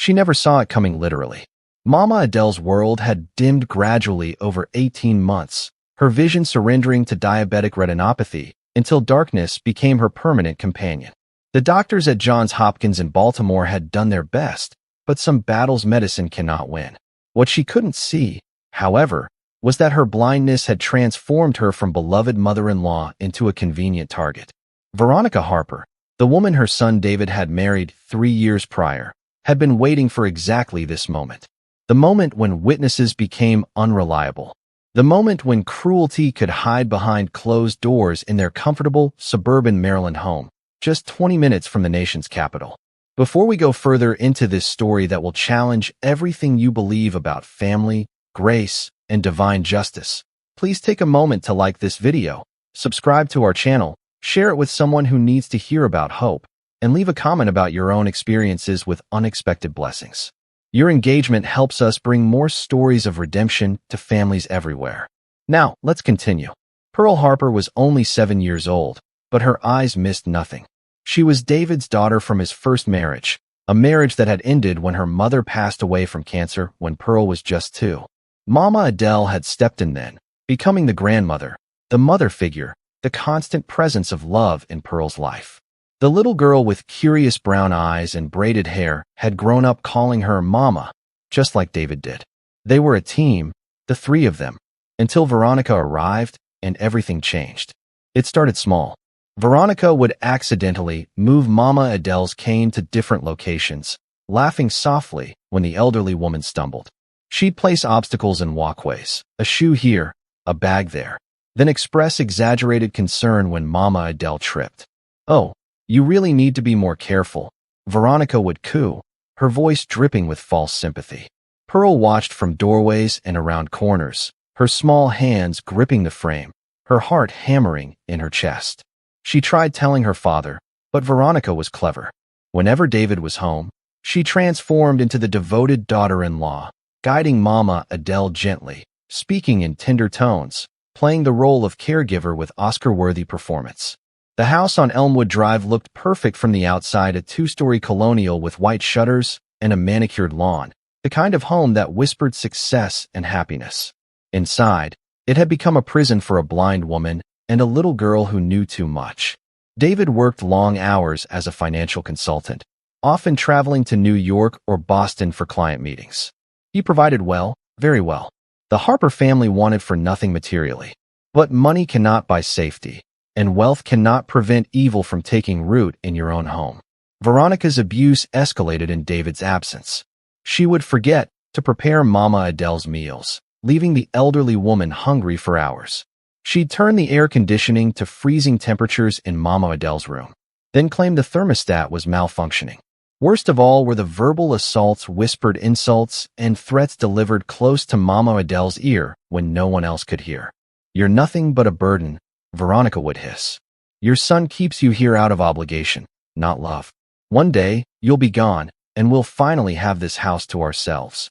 She never saw it coming literally. Mama Adele's world had dimmed gradually over 18 months, her vision surrendering to diabetic retinopathy until darkness became her permanent companion. The doctors at Johns Hopkins in Baltimore had done their best, but some battles medicine cannot win. What she couldn't see, however, was that her blindness had transformed her from beloved mother-in-law into a convenient target. Veronica Harper, the woman her son David had married 3 years prior, had been waiting for exactly this moment. The moment when witnesses became unreliable. The moment when cruelty could hide behind closed doors in their comfortable suburban Maryland home, just 20 minutes from the nation's capital. Before we go further into this story that will challenge everything you believe about family, grace, and divine justice, please take a moment to like this video, subscribe to our channel, share it with someone who needs to hear about hope, and leave a comment about your own experiences with unexpected blessings. Your engagement helps us bring more stories of redemption to families everywhere. Now, let's continue. Pearl Harper was only 7 years old, but her eyes missed nothing. She was David's daughter from his first marriage, a marriage that had ended when her mother passed away from cancer when Pearl was just 2. Mama Adele had stepped in then, becoming the grandmother, the mother figure, the constant presence of love in Pearl's life. The little girl with curious brown eyes and braided hair had grown up calling her Mama, just like David did. They were a team, the three of them, until Veronica arrived and everything changed. It started small. Veronica would accidentally move Mama Adele's cane to different locations, laughing softly when the elderly woman stumbled. She'd place obstacles in walkways, a shoe here, a bag there, then express exaggerated concern when Mama Adele tripped. "Oh, you really need to be more careful," Veronica would coo, her voice dripping with false sympathy. Pearl watched from doorways and around corners, her small hands gripping the frame, her heart hammering in her chest. She tried telling her father, but Veronica was clever. Whenever David was home, she transformed into the devoted daughter-in-law, guiding Mama Adele gently, speaking in tender tones, playing the role of caregiver with Oscar-worthy performance. The house on Elmwood Drive looked perfect from the outside, a 2-story colonial with white shutters and a manicured lawn, the kind of home that whispered success and happiness. Inside, it had become a prison for a blind woman and a little girl who knew too much. David worked long hours as a financial consultant, often traveling to New York or Boston for client meetings. He provided well, very well. The Harper family wanted for nothing materially. But money cannot buy safety, and wealth cannot prevent evil from taking root in your own home. Veronica's abuse escalated in David's absence. She would forget to prepare Mama Adele's meals, leaving the elderly woman hungry for hours. She'd turn the air conditioning to freezing temperatures in Mama Adele's room, then claim the thermostat was malfunctioning. Worst of all were the verbal assaults, whispered insults, and threats delivered close to Mama Adele's ear when no one else could hear. "You're nothing but a burden," Veronica would hiss. "Your son keeps you here out of obligation, not love. One day, you'll be gone, and we'll finally have this house to ourselves."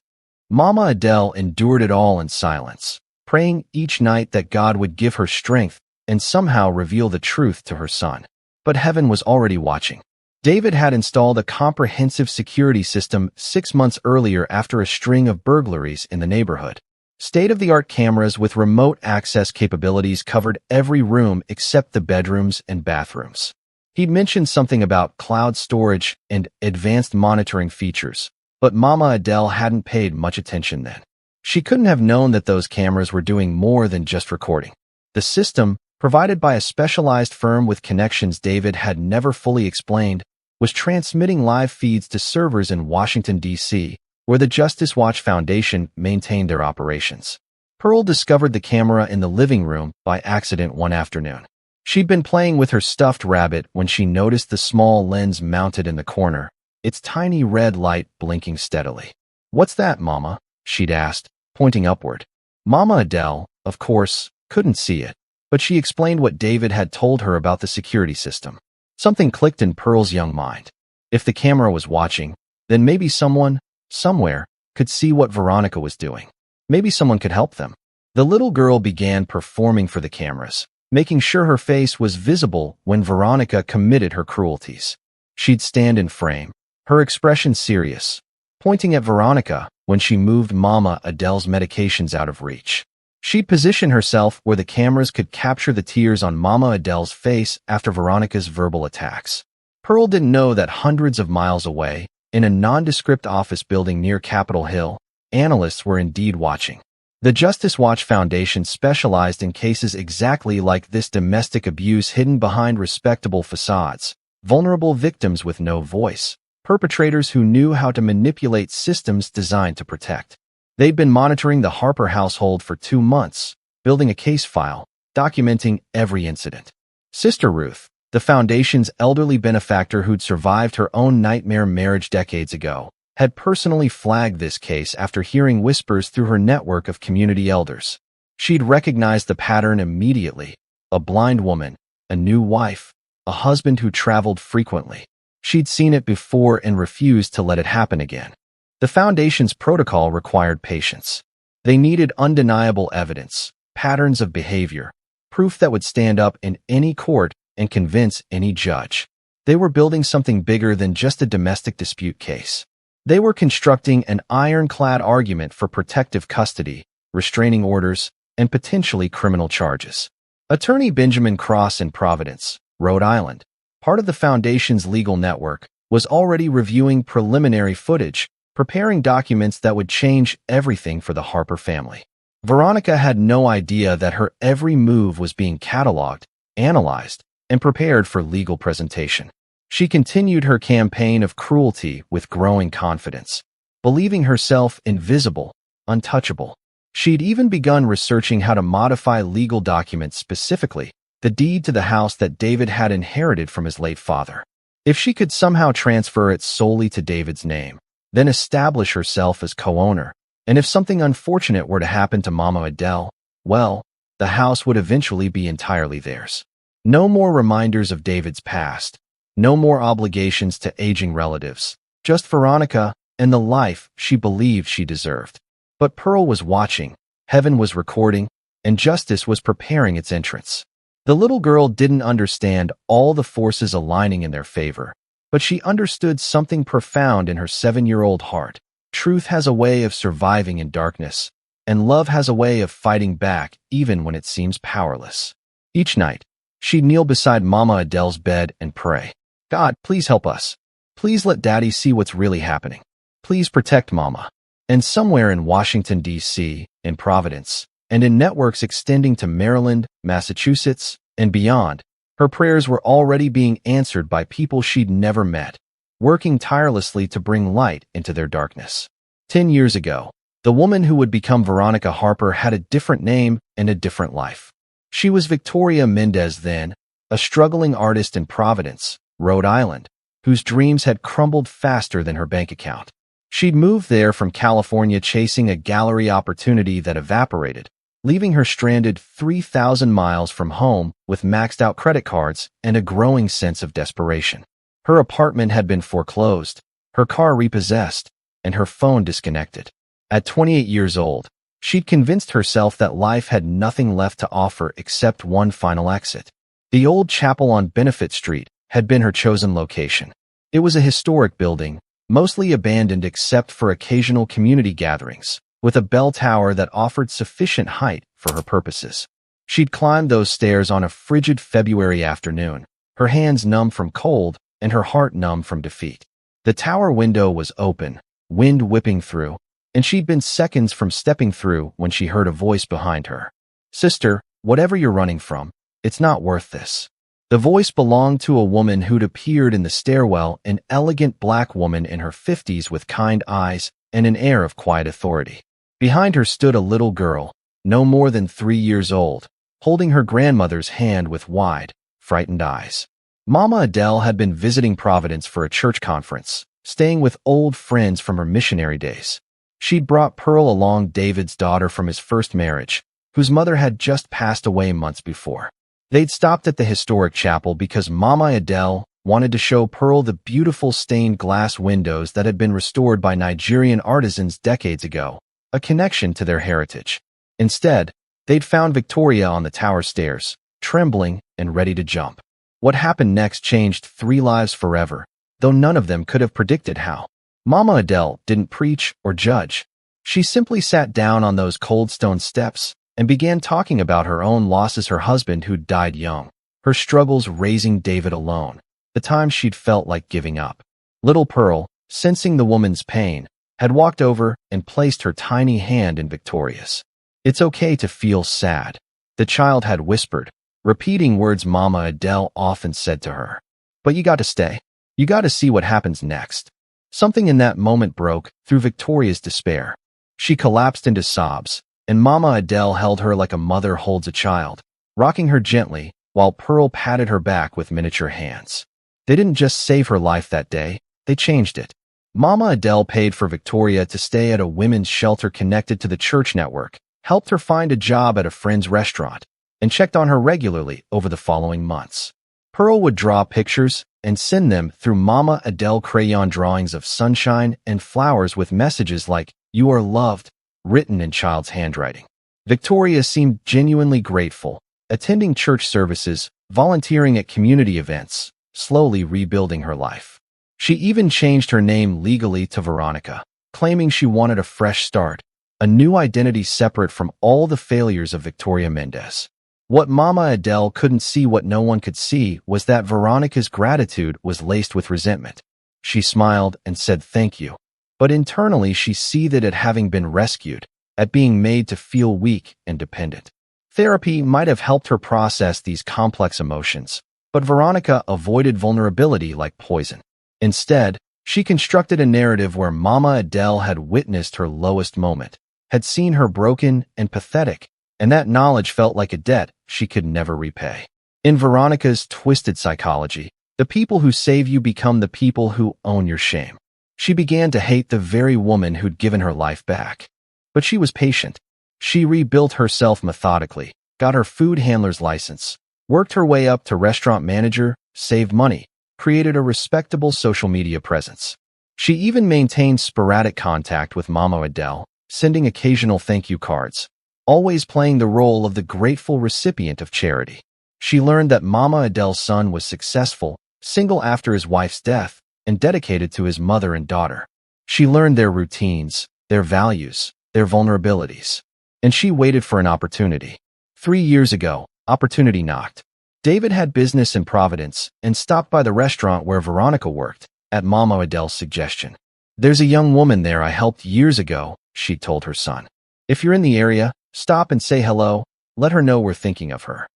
Mama Adele endured it all in silence, praying each night that God would give her strength and somehow reveal the truth to her son. But heaven was already watching. David had installed a comprehensive security system 6 months earlier after a string of burglaries in the neighborhood. State-of-the-art cameras with remote access capabilities covered every room except the bedrooms and bathrooms. He'd mentioned something about cloud storage and advanced monitoring features, but Mama Adele hadn't paid much attention then. She couldn't have known that those cameras were doing more than just recording. The system, provided by a specialized firm with connections David had never fully explained, was transmitting live feeds to servers in Washington, D.C., where the Justice Watch Foundation maintained their operations. Pearl discovered the camera in the living room by accident one afternoon. She'd been playing with her stuffed rabbit when she noticed the small lens mounted in the corner, its tiny red light blinking steadily. "What's that, Mama?" she'd asked, pointing upward. Mama Adele, of course, couldn't see it, but she explained what David had told her about the security system. Something clicked in Pearl's young mind. If the camera was watching, then maybe someone, somewhere, could see what Veronica was doing. Maybe someone could help them. The little girl began performing for the cameras, making sure her face was visible when Veronica committed her cruelties. She'd stand in frame, her expression serious, pointing at Veronica when she moved Mama Adele's medications out of reach. She'd position herself where the cameras could capture the tears on Mama Adele's face after Veronica's verbal attacks. Pearl didn't know that hundreds of miles away, in a nondescript office building near Capitol Hill, analysts were indeed watching. The Justice Watch Foundation specialized in cases exactly like this: domestic abuse hidden behind respectable facades, vulnerable victims with no voice, perpetrators who knew how to manipulate systems designed to protect. They'd been monitoring the Harper household for 2 months, building a case file, documenting every incident. Sister Ruth, the foundation's elderly benefactor who'd survived her own nightmare marriage decades ago, had personally flagged this case after hearing whispers through her network of community elders. She'd recognized the pattern immediately: a blind woman, a new wife, a husband who traveled frequently. She'd seen it before and refused to let it happen again. The foundation's protocol required patience. They needed undeniable evidence, patterns of behavior, proof that would stand up in any court and convince any judge. They were building something bigger than just a domestic dispute case. They were constructing an ironclad argument for protective custody, restraining orders, and potentially criminal charges. Attorney Benjamin Cross in Providence, Rhode Island, part of the foundation's legal network, was already reviewing preliminary footage, preparing documents that would change everything for the Harper family. Veronica had no idea that her every move was being cataloged, analyzed, and prepared for legal presentation. She continued her campaign of cruelty with growing confidence, believing herself invisible, untouchable. She'd even begun researching how to modify legal documents, specifically the deed to the house that David had inherited from his late father. If she could somehow transfer it solely to David's name, then establish herself as co-owner, and if something unfortunate were to happen to Mama Adele, well, the house would eventually be entirely theirs. No more reminders of David's past, no more obligations to aging relatives, just Veronica and the life she believed she deserved. But Pearl was watching, heaven was recording, and justice was preparing its entrance. The little girl didn't understand all the forces aligning in their favor, but she understood something profound in her 7-year-old heart. Truth has a way of surviving in darkness, and love has a way of fighting back even when it seems powerless. Each night, she'd kneel beside Mama Adele's bed and pray, "God, please help us. Please let Daddy see what's really happening. Please protect Mama." And somewhere in Washington, D.C., in Providence, and in networks extending to Maryland, Massachusetts, and beyond, her prayers were already being answered by people she'd never met, working tirelessly to bring light into their darkness. 10 years ago, the woman who would become Veronica Harper had a different name and a different life. She was Victoria Mendez then, a struggling artist in Providence, Rhode Island, whose dreams had crumbled faster than her bank account. She'd moved there from California chasing a gallery opportunity that evaporated, leaving her stranded 3,000 miles from home with maxed-out credit cards and a growing sense of desperation. Her apartment had been foreclosed, her car repossessed, and her phone disconnected. At 28 years old, she'd convinced herself that life had nothing left to offer except one final exit. The old chapel on Benefit Street had been her chosen location. It was a historic building, mostly abandoned except for occasional community gatherings, with a bell tower that offered sufficient height for her purposes. She'd climbed those stairs on a frigid February afternoon, her hands numb from cold and her heart numb from defeat. The tower window was open, wind whipping through, and she'd been seconds from stepping through when she heard a voice behind her. "Sister, whatever you're running from, it's not worth this." The voice belonged to a woman who'd appeared in the stairwell, an elegant black woman in her 50s with kind eyes and an air of quiet authority. Behind her stood a little girl, no more than 3 years old, holding her grandmother's hand with wide, frightened eyes. Mama Adele had been visiting Providence for a church conference, staying with old friends from her missionary days. She'd brought Pearl along, David's daughter from his first marriage, whose mother had just passed away months before. They'd stopped at the historic chapel because Mama Adele wanted to show Pearl the beautiful stained glass windows that had been restored by Nigerian artisans decades ago, a connection to their heritage. Instead, they'd found Victoria on the tower stairs, trembling and ready to jump. What happened next changed 3 lives forever, though none of them could have predicted how. Mama Adele didn't preach or judge. She simply sat down on those cold stone steps and began talking about her own losses, her husband who'd died young, her struggles raising David alone, the times she'd felt like giving up. Little Pearl, sensing the woman's pain, had walked over and placed her tiny hand in Victoria's. "It's okay to feel sad," the child had whispered, repeating words Mama Adele often said to her. "But you got to stay. You got to see what happens next." Something in that moment broke through Victoria's despair. She collapsed into sobs, and Mama Adele held her like a mother holds a child, rocking her gently while Pearl patted her back with miniature hands. They didn't just save her life that day, they changed it. Mama Adele paid for Victoria to stay at a women's shelter connected to the church network, helped her find a job at a friend's restaurant, and checked on her regularly over the following months. Pearl would draw pictures and send them through Mama Adele crayon drawings of sunshine and flowers with messages like, "You are loved," written in child's handwriting. Victoria seemed genuinely grateful, attending church services, volunteering at community events, slowly rebuilding her life. She even changed her name legally to Veronica, claiming she wanted a fresh start, a new identity separate from all the failures of Victoria Mendez. What Mama Adele couldn't see, what no one could see, was that Veronica's gratitude was laced with resentment. She smiled and said thank you, but internally she seethed at having been rescued, at being made to feel weak and dependent. Therapy might have helped her process these complex emotions, but Veronica avoided vulnerability like poison. Instead, she constructed a narrative where Mama Adele had witnessed her lowest moment, had seen her broken and pathetic, and that knowledge felt like a debt she could never repay. In Veronica's twisted psychology, the people who save you become the people who own your shame. She began to hate the very woman who'd given her life back. But she was patient. She rebuilt herself methodically, got her food handler's license, worked her way up to restaurant manager, saved money, created a respectable social media presence. She even maintained sporadic contact with Mama Adele, sending occasional thank you cards, always playing the role of the grateful recipient of charity. She learned that Mama Adele's son was successful, single after his wife's death, and dedicated to his mother and daughter. She learned their routines, their values, their vulnerabilities. And she waited for an opportunity. 3 years ago, opportunity knocked. David had business in Providence and stopped by the restaurant where Veronica worked, at Mama Adele's suggestion. "There's a young woman there I helped years ago," she told her son. "If you're in the area, stop and say hello, let her know we're thinking of her."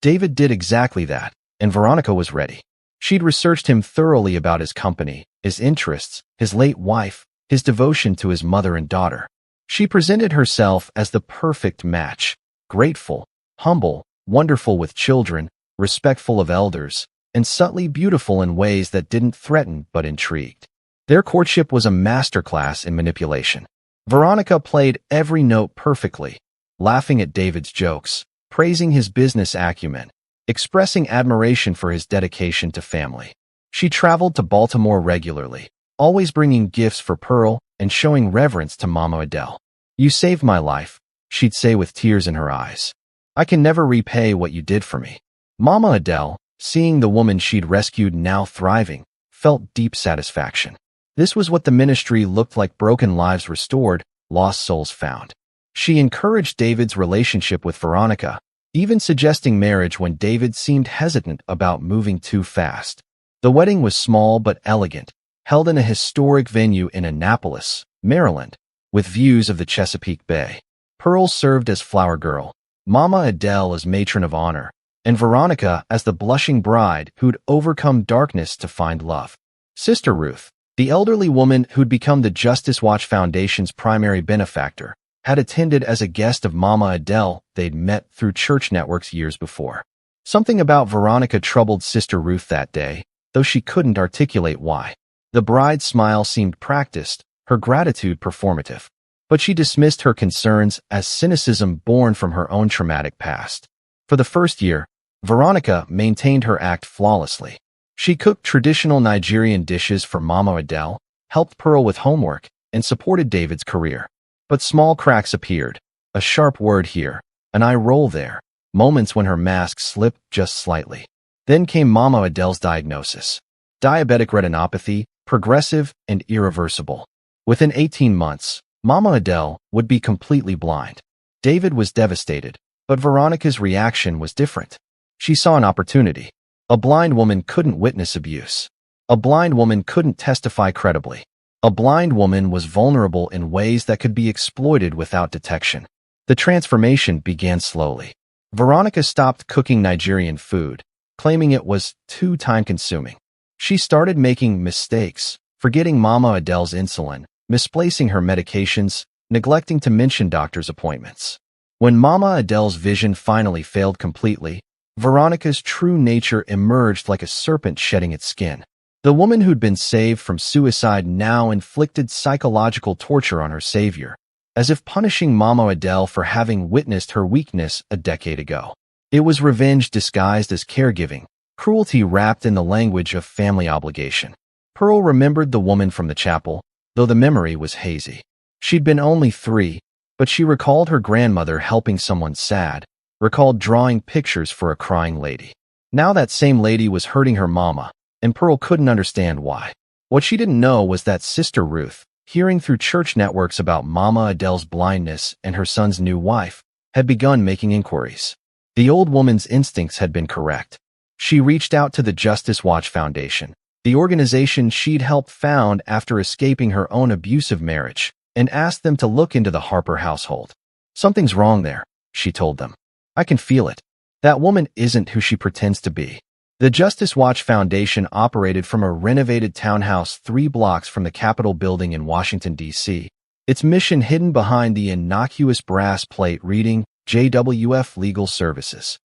David did exactly that, and Veronica was ready. She'd researched him thoroughly about his company, his interests, his late wife, his devotion to his mother and daughter. She presented herself as the perfect match, grateful, humble, wonderful with children, respectful of elders, and subtly beautiful in ways that didn't threaten but intrigued. Their courtship was a masterclass in manipulation. Veronica played every note perfectly, laughing at David's jokes, praising his business acumen, expressing admiration for his dedication to family. She traveled to Baltimore regularly, always bringing gifts for Pearl and showing reverence to Mama Adele. "You saved my life," she'd say with tears in her eyes. "I can never repay what you did for me." Mama Adele, seeing the woman she'd rescued now thriving, felt deep satisfaction. This was what the ministry looked like: broken lives restored, lost souls found. She encouraged David's relationship with Veronica, even suggesting marriage when David seemed hesitant about moving too fast. The wedding was small but elegant, held in a historic venue in Annapolis, Maryland, with views of the Chesapeake Bay. Pearl served as flower girl, Mama Adele as matron of honor, and Veronica as the blushing bride who'd overcome darkness to find love. Sister Ruth, the elderly woman who'd become the Justice Watch Foundation's primary benefactor, had attended as a guest of Mama Adele. They'd met through church networks years before. Something about Veronica troubled Sister Ruth that day, though she couldn't articulate why. The bride's smile seemed practiced, her gratitude performative. But she dismissed her concerns as cynicism born from her own traumatic past. For the first year, Veronica maintained her act flawlessly. She cooked traditional Nigerian dishes for Mama Adele, helped Pearl with homework, and supported David's career. But small cracks appeared, a sharp word here, an eye roll there, moments when her mask slipped just slightly. Then came Mama Adele's diagnosis: diabetic retinopathy, progressive, and irreversible. Within 18 months, Mama Adele would be completely blind. David was devastated, but Veronica's reaction was different. She saw an opportunity. A blind woman couldn't witness abuse. A blind woman couldn't testify credibly. A blind woman was vulnerable in ways that could be exploited without detection. The transformation began slowly. Veronica stopped cooking Nigerian food, claiming it was too time-consuming. She started making mistakes, forgetting Mama Adele's insulin, misplacing her medications, neglecting to mention doctor's appointments. When Mama Adele's vision finally failed completely, Veronica's true nature emerged like a serpent shedding its skin. The woman who'd been saved from suicide now inflicted psychological torture on her savior, as if punishing Mama Adele for having witnessed her weakness a decade ago. It was revenge disguised as caregiving, cruelty wrapped in the language of family obligation. Pearl remembered the woman from the chapel, though the memory was hazy. She'd been only 3, but she recalled her grandmother helping someone sad, recalled drawing pictures for a crying lady. Now that same lady was hurting her mama, and Pearl couldn't understand why. What she didn't know was that Sister Ruth, hearing through church networks about Mama Adele's blindness and her son's new wife, had begun making inquiries. The old woman's instincts had been correct. She reached out to the Justice Watch Foundation, the organization she'd helped found after escaping her own abusive marriage, and asked them to look into the Harper household. "Something's wrong there," she told them. "I can feel it. That woman isn't who she pretends to be." The Justice Watch Foundation operated from a renovated townhouse 3 blocks from the Capitol building in Washington, D.C., its mission hidden behind the innocuous brass plate reading JWF Legal Services.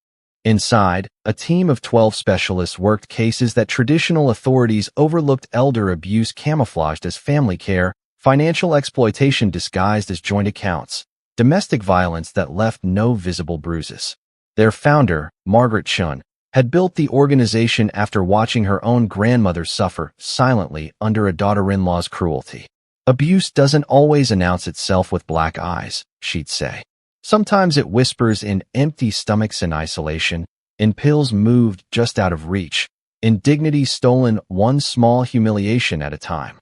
Inside, a team of 12 specialists worked cases that traditional authorities overlooked: elder abuse camouflaged as family care, financial exploitation disguised as joint accounts, domestic violence that left no visible bruises. Their founder, Margaret Chun, had built the organization after watching her own grandmother suffer silently under a daughter-in-law's cruelty. "Abuse doesn't always announce itself with black eyes," she'd say. "Sometimes it whispers in empty stomachs and isolation, in pills moved just out of reach, in dignity stolen one small humiliation at a time."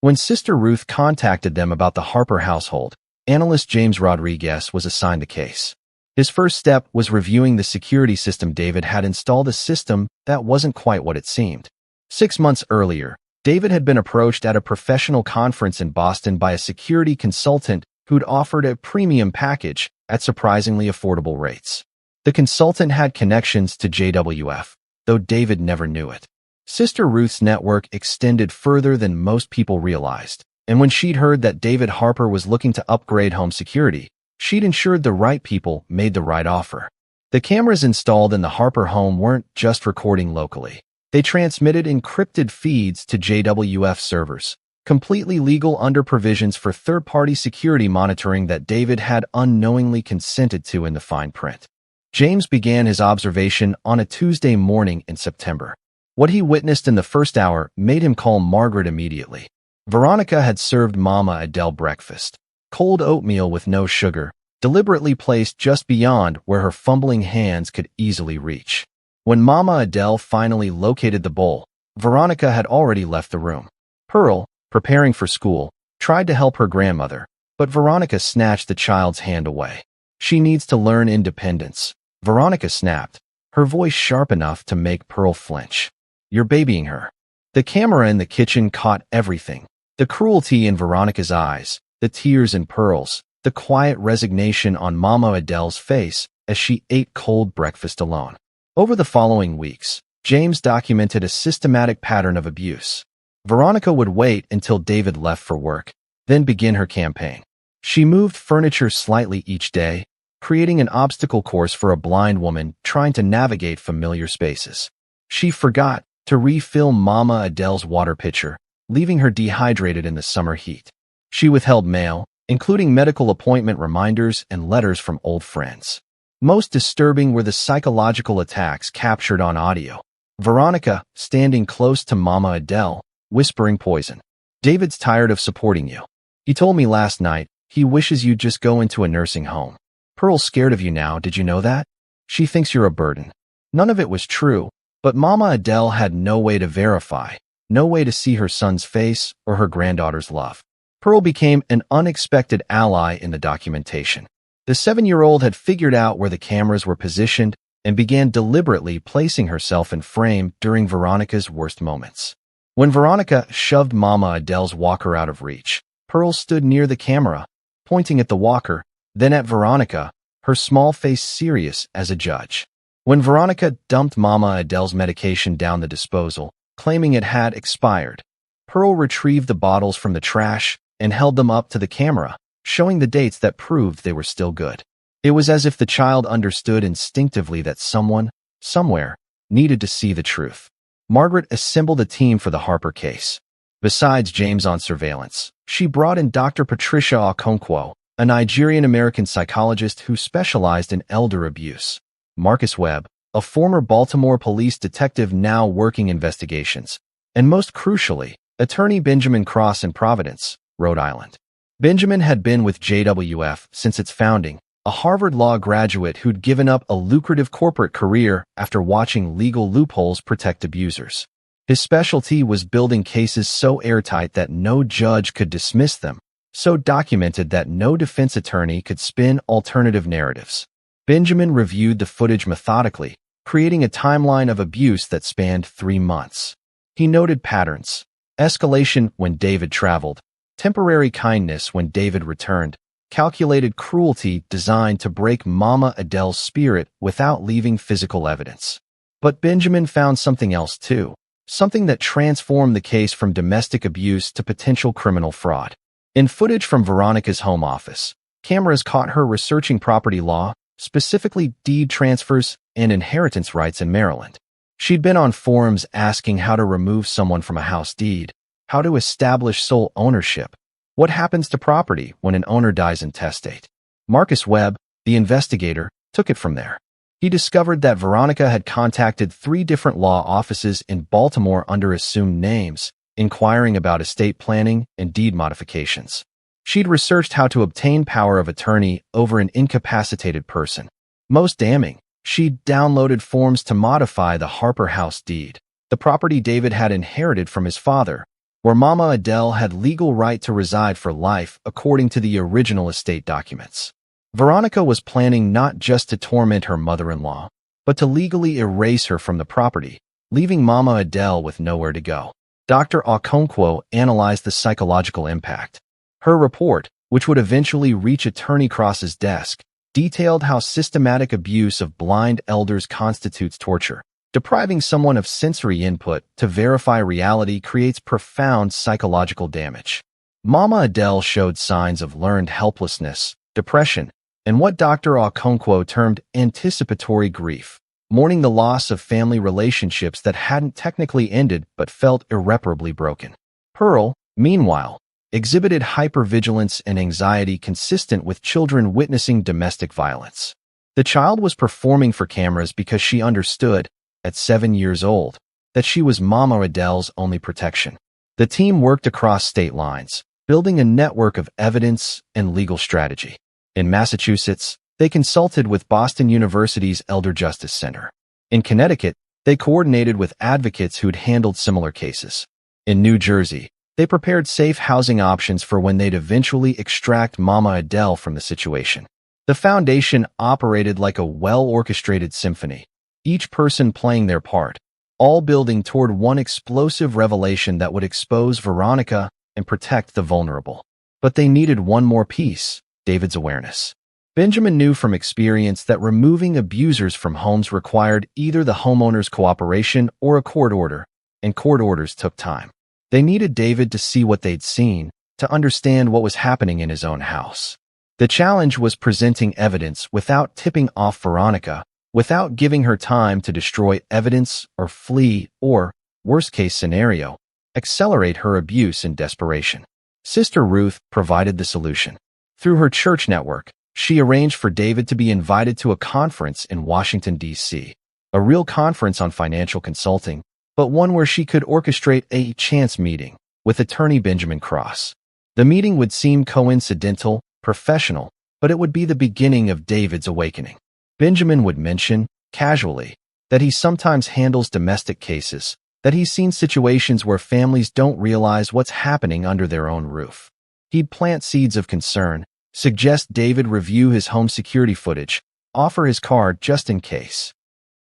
When Sister Ruth contacted them about the Harper household, analyst James Rodriguez was assigned the case. His first step was reviewing the security system. David had installed a system that wasn't quite what it seemed. 6 months earlier, David had been approached at a professional conference in Boston by a security consultant who'd offered a premium package at surprisingly affordable rates. The consultant had connections to JWF, though David never knew it. Sister Ruth's network extended further than most people realized, and when she'd heard that David Harper was looking to upgrade home security, she'd ensured the right people made the right offer. The cameras installed in the Harper home weren't just recording locally. They transmitted encrypted feeds to JWF servers, completely legal under provisions for third-party security monitoring that David had unknowingly consented to in the fine print. James began his observation on a Tuesday morning in September. What he witnessed in the first hour made him call Margaret immediately. Veronica had served Mama Adele breakfast. Cold oatmeal with no sugar, deliberately placed just beyond where her fumbling hands could easily reach. When Mama Adele finally located the bowl, Veronica had already left the room. Pearl, preparing for school, tried to help her grandmother, but Veronica snatched the child's hand away. "She needs to learn independence," Veronica snapped, her voice sharp enough to make Pearl flinch. "You're babying her." The camera in the kitchen caught everything: the cruelty in Veronica's eyes, the tears in Pearl's, the quiet resignation on Mama Adele's face as she ate cold breakfast alone. Over the following weeks, James documented a systematic pattern of abuse. Veronica would wait until David left for work, then begin her campaign. She moved furniture slightly each day, creating an obstacle course for a blind woman trying to navigate familiar spaces. She forgot to refill Mama Adele's water pitcher, leaving her dehydrated in the summer heat. She withheld mail, including medical appointment reminders and letters from old friends. Most disturbing were the psychological attacks captured on audio. Veronica, standing close to Mama Adele, whispering poison. "David's tired of supporting you. He told me last night he wishes you'd just go into a nursing home. Pearl's scared of you now, did you know that? She thinks you're a burden." None of it was true, but Mama Adele had no way to verify, no way to see her son's face or her granddaughter's love. Pearl became an unexpected ally in the documentation. The 7-year-old had figured out where the cameras were positioned and began deliberately placing herself in frame during Veronica's worst moments. When Veronica shoved Mama Adele's walker out of reach, Pearl stood near the camera, pointing at the walker, then at Veronica, her small face serious as a judge. When Veronica dumped Mama Adele's medication down the disposal, claiming it had expired, Pearl retrieved the bottles from the trash and held them up to the camera, showing the dates that proved they were still good. It was as if the child understood instinctively that someone, somewhere, needed to see the truth. Margaret assembled a team for the Harper case. Besides James on surveillance, she brought in Dr. Patricia Okonkwo, a Nigerian-American psychologist who specialized in elder abuse. Marcus Webb, a former Baltimore police detective now working investigations. And most crucially, attorney Benjamin Cross in Providence, Rhode Island. Benjamin had been with JWF since its founding, a Harvard Law graduate who'd given up a lucrative corporate career after watching legal loopholes protect abusers. His specialty was building cases so airtight that no judge could dismiss them, so documented that no defense attorney could spin alternative narratives. Benjamin reviewed the footage methodically, creating a timeline of abuse that spanned 3 months. He noted patterns: escalation when David traveled, temporary kindness when David returned, calculated cruelty designed to break Mama Adele's spirit without leaving physical evidence. But Benjamin found something else too, something that transformed the case from domestic abuse to potential criminal fraud. In footage from Veronica's home office, cameras caught her researching property law, specifically deed transfers and inheritance rights in Maryland. She'd been on forums asking how to remove someone from a house deed, how to establish sole ownership, what happens to property when an owner dies intestate. Marcus Webb, the investigator, took it from there. He discovered that Veronica had contacted 3 different law offices in Baltimore under assumed names, inquiring about estate planning and deed modifications. She'd researched how to obtain power of attorney over an incapacitated person. Most damning, she'd downloaded forms to modify the Harper House deed, the property David had inherited from his father, where Mama Adele had legal right to reside for life according to the original estate documents. Veronica was planning not just to torment her mother-in-law, but to legally erase her from the property, leaving Mama Adele with nowhere to go. Dr. Okonkwo analyzed the psychological impact. Her report, which would eventually reach Attorney Cross's desk, detailed how systematic abuse of blind elders constitutes torture. Depriving someone of sensory input to verify reality creates profound psychological damage. Mama Adele showed signs of learned helplessness, depression, and what Dr. Okonkwo termed anticipatory grief, mourning the loss of family relationships that hadn't technically ended but felt irreparably broken. Pearl, meanwhile, exhibited hypervigilance and anxiety consistent with children witnessing domestic violence. The child was performing for cameras because she understood, at 7 years old, that she was Mama Adele's only protection. The team worked across state lines, building a network of evidence and legal strategy. In Massachusetts, they consulted with Boston University's Elder Justice Center. In Connecticut, they coordinated with advocates who'd handled similar cases. In New Jersey, they prepared safe housing options for when they'd eventually extract Mama Adele from the situation. The foundation operated like a well-orchestrated symphony, each person playing their part, all building toward one explosive revelation that would expose Veronica and protect the vulnerable. But they needed one more piece: David's awareness. Benjamin knew from experience that removing abusers from homes required either the homeowner's cooperation or a court order, and court orders took time. They needed David to see what they'd seen, to understand what was happening in his own house. The challenge was presenting evidence without tipping off Veronica, without giving her time to destroy evidence or flee or, worst-case scenario, accelerate her abuse in desperation. Sister Ruth provided the solution. Through her church network, she arranged for David to be invited to a conference in Washington, D.C., a real conference on financial consulting, but one where she could orchestrate a chance meeting with attorney Benjamin Cross. The meeting would seem coincidental, professional, but it would be the beginning of David's awakening. Benjamin would mention, casually, that he sometimes handles domestic cases, that he's seen situations where families don't realize what's happening under their own roof. He'd plant seeds of concern, suggest David review his home security footage, offer his card just in case.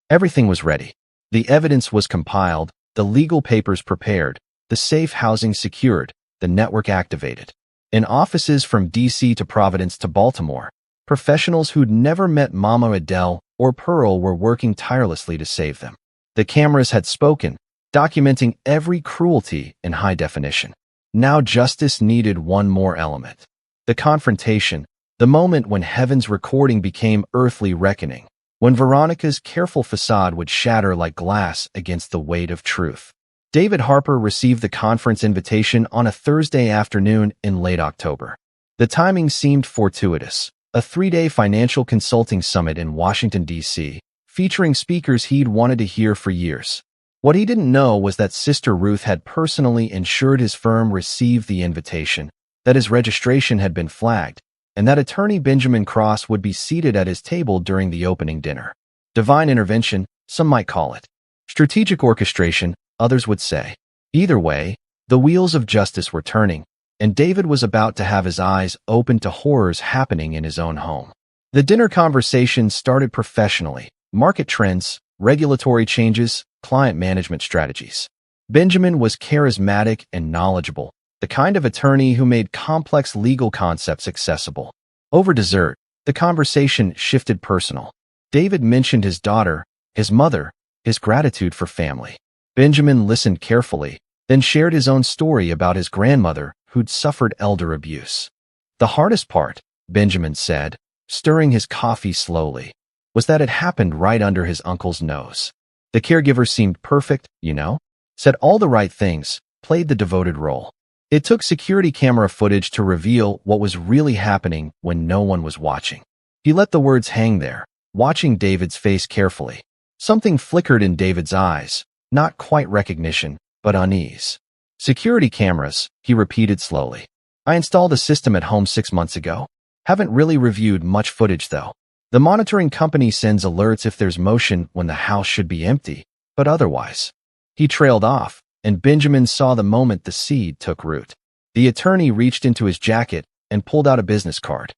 Everything was ready. The evidence was compiled, the legal papers prepared, the safe housing secured, the network activated. In offices from D.C. to Providence to Baltimore, professionals who'd never met Mama Adele or Pearl were working tirelessly to save them. The cameras had spoken, documenting every cruelty in high definition. Now justice needed one more element. The confrontation, the moment when heaven's recording became earthly reckoning, when Veronica's careful facade would shatter like glass against the weight of truth. David Harper received the conference invitation on a Thursday afternoon in late October. The timing seemed fortuitous. A 3-day financial consulting summit in Washington, D.C., featuring speakers he'd wanted to hear for years. What he didn't know was that Sister Ruth had personally ensured his firm received the invitation, that his registration had been flagged, and that attorney Benjamin Cross would be seated at his table during the opening dinner. Divine intervention, some might call it. Strategic orchestration, others would say. Either way, the wheels of justice were turning, and David was about to have his eyes open to horrors happening in his own home. The dinner conversation started professionally. Market trends, regulatory changes, client management strategies. Benjamin was charismatic and knowledgeable, the kind of attorney who made complex legal concepts accessible. Over dessert, the conversation shifted personal. David mentioned his daughter, his mother, his gratitude for family. Benjamin listened carefully, then shared his own story about his grandmother who'd suffered elder abuse. The hardest part, Benjamin said, stirring his coffee slowly, was that it happened right under his uncle's nose. The caregiver seemed perfect, said all the right things, played the devoted role. It took security camera footage to reveal what was really happening when no one was watching. He let the words hang there, watching David's face carefully. Something flickered in David's eyes, not quite recognition, but unease. Security cameras, he repeated slowly. I installed a system at home 6 months ago. Haven't really reviewed much footage though. The monitoring company sends alerts if there's motion when the house should be empty, but otherwise. He trailed off, and Benjamin saw the moment the seed took root. The attorney reached into his jacket and pulled out a business card.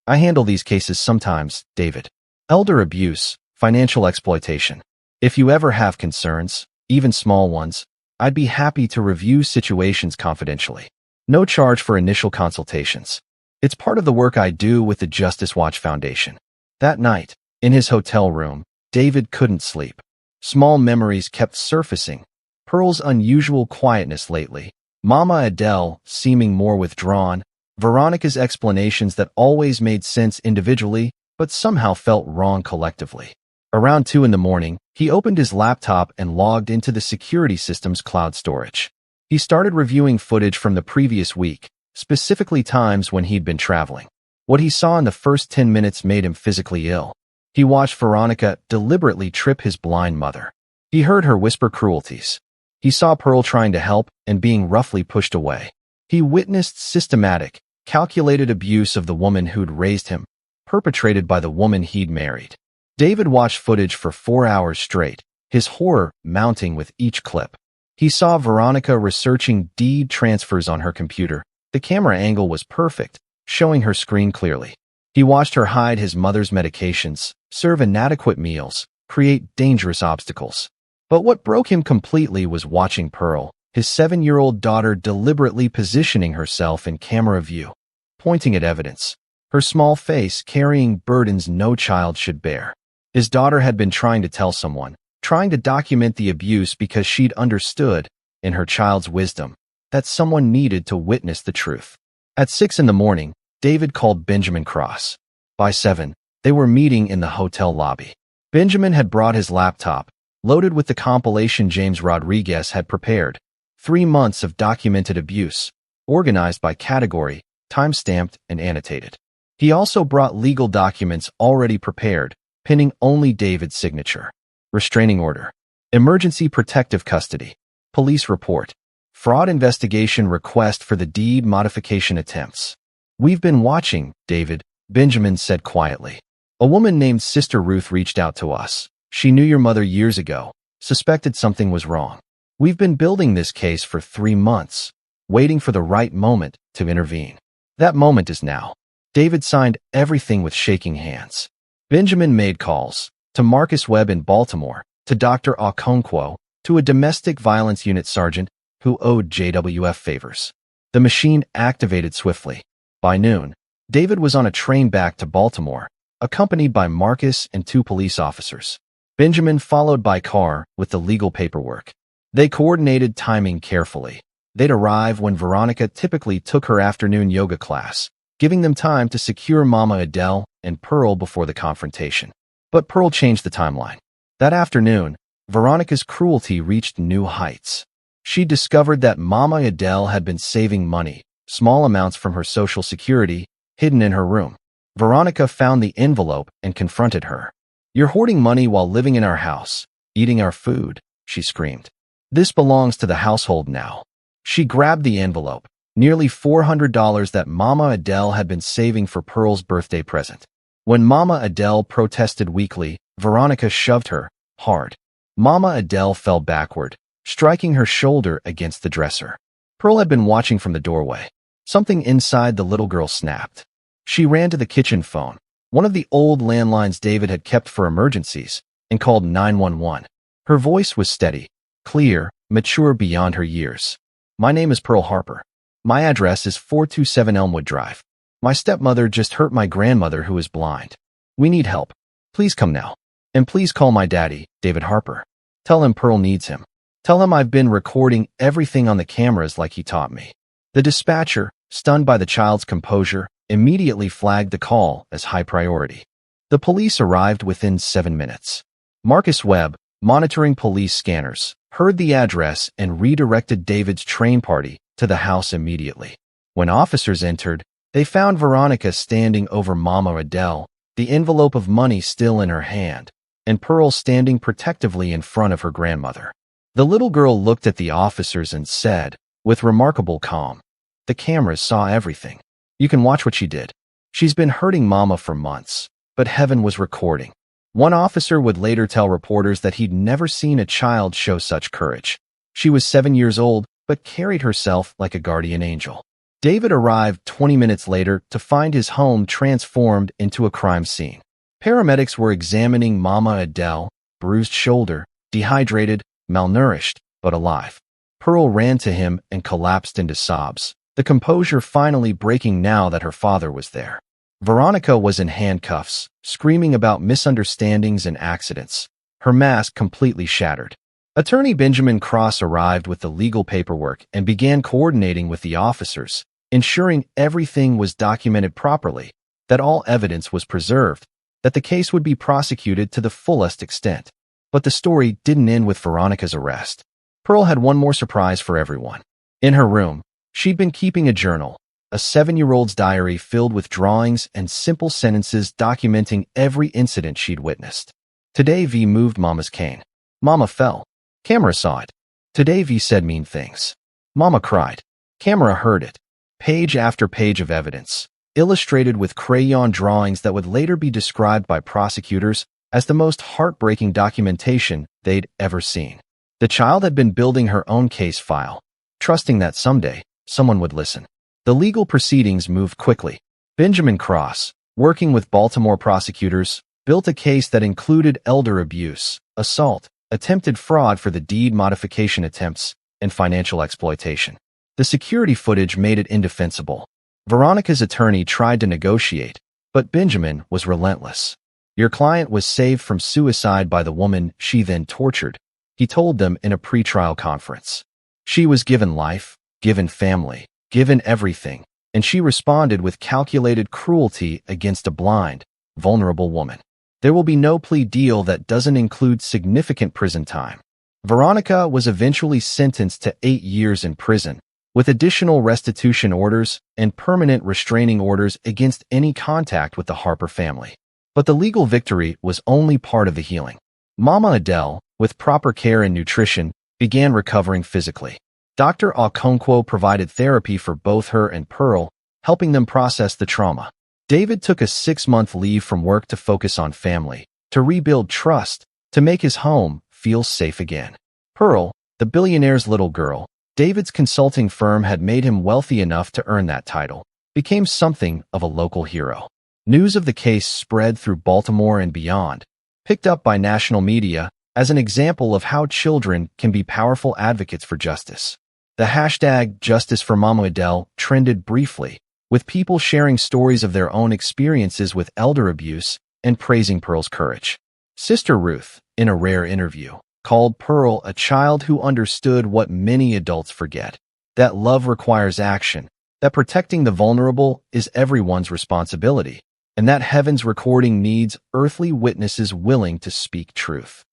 I handle these cases sometimes, David. Elder abuse, financial exploitation. If you ever have concerns, even small ones, I'd be happy to review situations confidentially. No charge for initial consultations. It's part of the work I do with the Justice Watch Foundation. That night, in his hotel room, David couldn't sleep. Small memories kept surfacing. Pearl's unusual quietness lately, Mama Adele seeming more withdrawn, Veronica's explanations that always made sense individually but somehow felt wrong collectively. Around 2 in the morning, he opened his laptop and logged into the security system's cloud storage. He started reviewing footage from the previous week, specifically times when he'd been traveling. What he saw in the first 10 minutes made him physically ill. He watched Veronica deliberately trip his blind mother. He heard her whisper cruelties. He saw Pearl trying to help and being roughly pushed away. He witnessed systematic, calculated abuse of the woman who'd raised him, perpetrated by the woman he'd married. David watched footage for 4 hours straight, his horror mounting with each clip. He saw Veronica researching deed transfers on her computer. The camera angle was perfect, showing her screen clearly. He watched her hide his mother's medications, serve inadequate meals, create dangerous obstacles. But what broke him completely was watching Pearl, his 7-year-old daughter, deliberately positioning herself in camera view, pointing at evidence, her small face carrying burdens no child should bear. His daughter had been trying to tell someone, trying to document the abuse because she'd understood, in her child's wisdom, that someone needed to witness the truth. At 6 in the morning, David called Benjamin Cross. By 7, they were meeting in the hotel lobby. Benjamin had brought his laptop, loaded with the compilation James Rodriguez had prepared. 3 months of documented abuse, organized by category, time-stamped and annotated. He also brought legal documents already prepared, pinning only David's signature. Restraining order. Emergency protective custody. Police report. Fraud investigation request for the deed modification attempts. We've been watching, David, Benjamin said quietly. A woman named Sister Ruth reached out to us. She knew your mother years ago, suspected something was wrong. We've been building this case for 3 months, waiting for the right moment to intervene. That moment is now. David signed everything with shaking hands. Benjamin made calls to Marcus Webb in Baltimore, to Dr. Okonkwo, to a domestic violence unit sergeant who owed JWF favors. The machine activated swiftly. By noon, David was on a train back to Baltimore, accompanied by Marcus and 2 police officers. Benjamin followed by car with the legal paperwork. They coordinated timing carefully. They'd arrive when Veronica typically took her afternoon yoga class, giving them time to secure Mama Adele and Pearl before the confrontation. But Pearl changed the timeline. That afternoon, Veronica's cruelty reached new heights. She discovered that Mama Adele had been saving money, small amounts from her Social Security, hidden in her room. Veronica found the envelope and confronted her. "You're hoarding money while living in our house, eating our food," she screamed. "This belongs to the household now." She grabbed the envelope, nearly $400 that Mama Adele had been saving for Pearl's birthday present. When Mama Adele protested weakly, Veronica shoved her hard. Mama Adele fell backward, striking her shoulder against the dresser. Pearl had been watching from the doorway. Something inside the little girl snapped. She ran to the kitchen phone, one of the old landlines David had kept for emergencies, and called 911. Her voice was steady, clear, mature beyond her years. "My name is Pearl Harper. My address is 427 Elmwood Drive. My stepmother just hurt my grandmother who is blind. We need help. Please come now. And please call my daddy, David Harper. Tell him Pearl needs him. Tell him I've been recording everything on the cameras like he taught me." The dispatcher, stunned by the child's composure, immediately flagged the call as high priority. The police arrived within 7 minutes. Marcus Webb, monitoring police scanners, heard the address and redirected David's train party to the house immediately. When officers entered, they found Veronica standing over Mama Adele, the envelope of money still in her hand, and Pearl standing protectively in front of her grandmother. The little girl looked at the officers and said, with remarkable calm, "The cameras saw everything. You can watch what she did. She's been hurting Mama for months, but heaven was recording." One officer would later tell reporters that he'd never seen a child show such courage. She was 7 years old, but carried herself like a guardian angel. David arrived 20 minutes later to find his home transformed into a crime scene. Paramedics were examining Mama Adele, bruised shoulder, dehydrated, malnourished, but alive. Pearl ran to him and collapsed into sobs, the composure finally breaking now that her father was there. Veronica was in handcuffs, screaming about misunderstandings and accidents, her mask completely shattered. Attorney Benjamin Cross arrived with the legal paperwork and began coordinating with the officers, ensuring everything was documented properly, that all evidence was preserved, that the case would be prosecuted to the fullest extent. But the story didn't end with Veronica's arrest. Pearl had one more surprise for everyone. In her room, she'd been keeping a journal, a 7-year-old's diary filled with drawings and simple sentences documenting every incident she'd witnessed. "Today V moved Mama's cane. Mama fell. Camera saw it. Today V said mean things. Mama cried. Camera heard it." Page after page of evidence, illustrated with crayon drawings that would later be described by prosecutors as the most heartbreaking documentation they'd ever seen. The child had been building her own case file, trusting that someday someone would listen. The legal proceedings moved quickly. Benjamin Cross, working with Baltimore prosecutors, built a case that included elder abuse, assault, attempted fraud for the deed modification attempts, and financial exploitation. The security footage made it indefensible. Veronica's attorney tried to negotiate, but Benjamin was relentless. "Your client was saved from suicide by the woman she then tortured," he told them in a pretrial conference. "She was given life, given family, given everything, and she responded with calculated cruelty against a blind, vulnerable woman. There will be no plea deal that doesn't include significant prison time." Veronica was eventually sentenced to 8 years in prison, with additional restitution orders and permanent restraining orders against any contact with the Harper family. But the legal victory was only part of the healing. Mama Adele, with proper care and nutrition, began recovering physically. Dr. Okonkwo provided therapy for both her and Pearl, helping them process the trauma. David took a 6-month leave from work to focus on family, to rebuild trust, to make his home feel safe again. Pearl, The Billionaire's Little Girl, David's consulting firm had made him wealthy enough to earn that title, became something of a local hero. News of the case spread through Baltimore and beyond, picked up by national media as an example of how children can be powerful advocates for justice. The hashtag Justice for Mama Adele trended briefly, with people sharing stories of their own experiences with elder abuse and praising Pearl's courage. Sister Ruth, in a rare interview, called Pearl a child who understood what many adults forget, that love requires action, that protecting the vulnerable is everyone's responsibility, and that heaven's recording needs earthly witnesses willing to speak truth.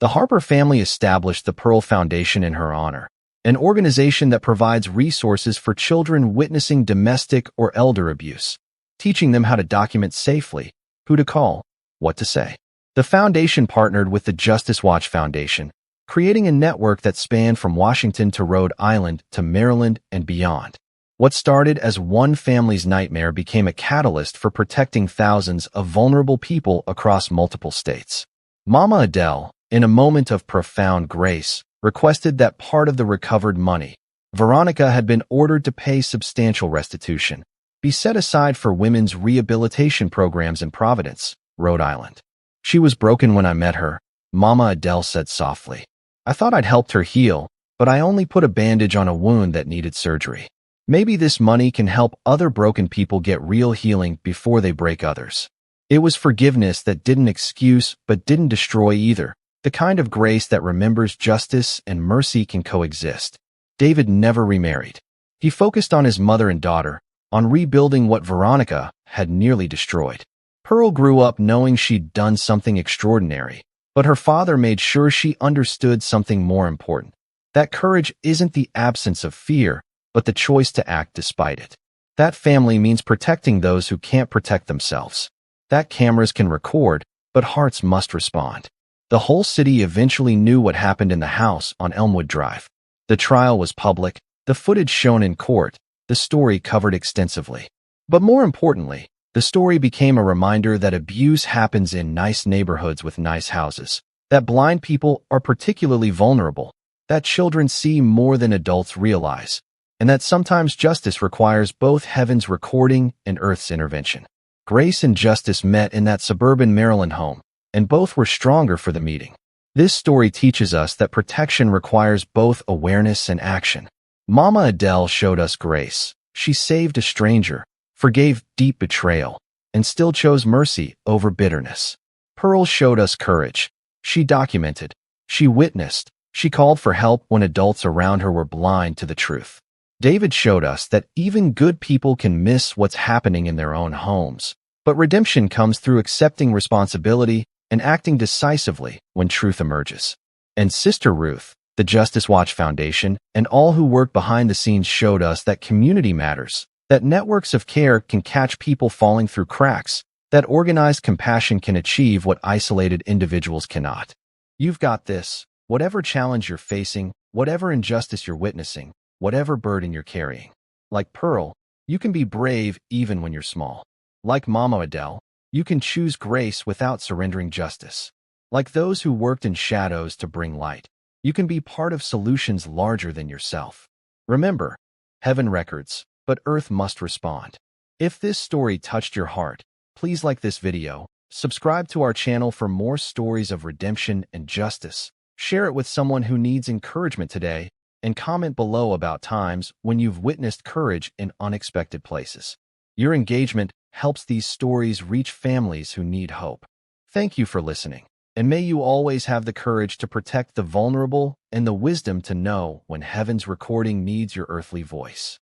The Harper family established the Pearl Foundation in her honor, an organization that provides resources for children witnessing domestic or elder abuse, teaching them how to document safely, who to call, what to say. The foundation partnered with the Justice Watch Foundation, creating a network that spanned from Washington to Rhode Island to Maryland and beyond. What started as one family's nightmare became a catalyst for protecting thousands of vulnerable people across multiple states. Mama Adele, in a moment of profound grace, requested that part of the recovered money, Veronica had been ordered to pay substantial restitution, be set aside for women's rehabilitation programs in Providence, Rhode Island. She was broken when I met her, Mama Adele said softly. I thought I'd helped her heal, but I only put a bandage on a wound that needed surgery. Maybe this money can help other broken people get real healing before they break others. It was forgiveness that didn't excuse but didn't destroy either, the kind of grace that remembers justice and mercy can coexist. David never remarried. He focused on his mother and daughter, on rebuilding what Veronica had nearly destroyed. Pearl grew up knowing she'd done something extraordinary, but her father made sure she understood something more important. That courage isn't the absence of fear, but the choice to act despite it. That family means protecting those who can't protect themselves. That cameras can record, but hearts must respond. The whole city eventually knew what happened in the house on Elmwood Drive. The trial was public, the footage shown in court, the story covered extensively. But more importantly, the story became a reminder that abuse happens in nice neighborhoods with nice houses, that blind people are particularly vulnerable, that children see more than adults realize, and that sometimes justice requires both heaven's recording and earth's intervention. Grace and justice met in that suburban Maryland home, and both were stronger for the meeting. This story teaches us that protection requires both awareness and action. Mama Adele showed us grace. She saved a stranger, forgave deep betrayal, and still chose mercy over bitterness. Pearl showed us courage. She documented, she witnessed, she called for help when adults around her were blind to the truth. David showed us that even good people can miss what's happening in their own homes, but redemption comes through accepting responsibility and acting decisively when truth emerges. And Sister Ruth, the Justice Watch Foundation, and all who work behind the scenes showed us that community matters, that networks of care can catch people falling through cracks, that organized compassion can achieve what isolated individuals cannot. You've got this. Whatever challenge you're facing, whatever injustice you're witnessing, whatever burden you're carrying. Like Pearl, you can be brave even when you're small. Like Mama Adele, you can choose grace without surrendering justice. Like those who worked in shadows to bring light, you can be part of solutions larger than yourself. Remember, heaven records, but earth must respond. If this story touched your heart, please like this video, subscribe to our channel for more stories of redemption and justice, share it with someone who needs encouragement today, and comment below about times when you've witnessed courage in unexpected places. Your engagement helps these stories reach families who need hope. Thank you for listening, and may you always have the courage to protect the vulnerable and the wisdom to know when heaven's recording needs your earthly voice.